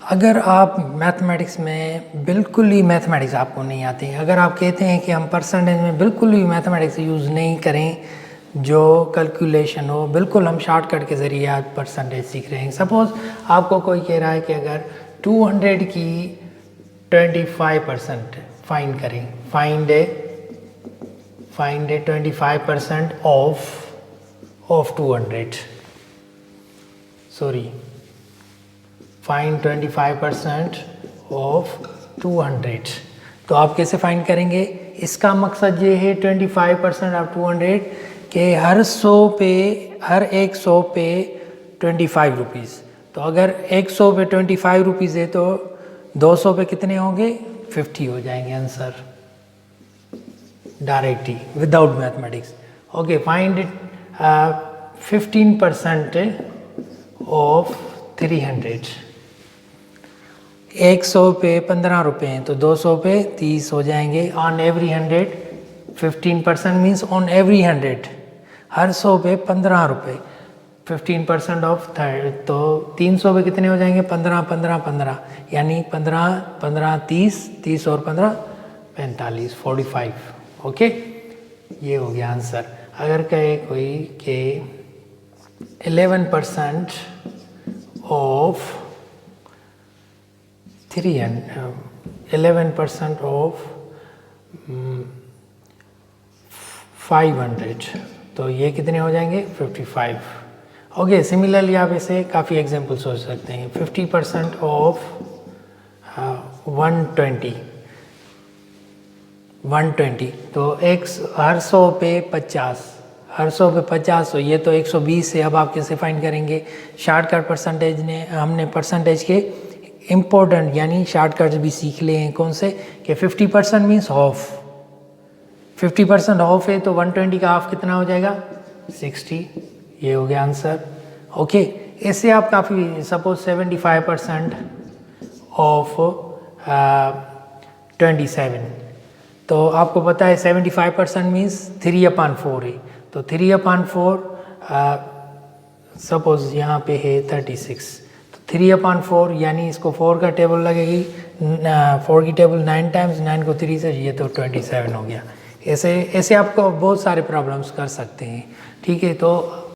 अगर आप मैथमेटिक्स में बिल्कुल ही मैथमेटिक्स आपको नहीं आती, अगर आप कहते हैं कि हम परसेंटेज में बिल्कुल भी मैथमेटिक्स यूज़ नहीं करें, जो कैलकुलेशन हो बिल्कुल हम शॉर्टकट के ज़रिए आज परसेंटेज सीख रहे हैं। सपोज़ आपको कोई कह रहा है कि अगर 200 की 25% फाइंड करें, find A 25% of 200, sorry find 25% of 200। तो आप कैसे फाइंड करेंगे? इसका मकसद ये है 25% ऑफ 200 के हर 100 पे 25 रुपीज़। तो अगर 100 पे 25 रुपीज़ है तो 200 पे कितने होंगे? 50 हो जाएंगे answer, directly without mathematics. Okay, find 15% of 300। 100 पे 15 रुपये हैं तो 200 पे 30 हो जाएंगे। On every 100 15% means on every 100, हर 100 पे 15 रुपये। 15% ऑफ थर्ड तो 300 पे कितने हो जाएंगे? 15 15 15, यानी 15 15 30, 30 और 15 45, 45। ओके, ये हो गया आंसर। अगर कहे कोई के 11% ऑफ 11% ऑफ 500, तो ये कितने हो जाएंगे? 55। ओके, सिमिलरली आप इसे काफ़ी एग्जांपल सोच सकते हैं। 50% ऑफ 120, तो हर 100 पे 50, हर 100 पे 50, तो ये तो 120 है। अब आप कैसे फाइंड करेंगे? शॉर्टकट परसेंटेज ने हमने परसेंटेज के इम्पोर्टेंट यानी शॉर्टकट्स भी सीख लिए हैं। कौन से? कि 50% मीन्स ऑफ, 50% ऑफ है तो 120 का ऑफ कितना हो जाएगा? 60। ये हो गया आंसर। ओके, इससे आप काफ़ी, सपोज 75% ऑफ 27, तो आपको पता है 75% मीन्स 3/4 है। तो 3/4 सपोज यहाँ पे है 36, 3/4 यानी इसको 4 का टेबल लगेगी, 4 की टेबल 9 टाइम्स, 9 को 3 से, ये तो 27 हो गया। ऐसे आपको बहुत सारे प्रॉब्लम्स कर सकते हैं। ठीक है, तो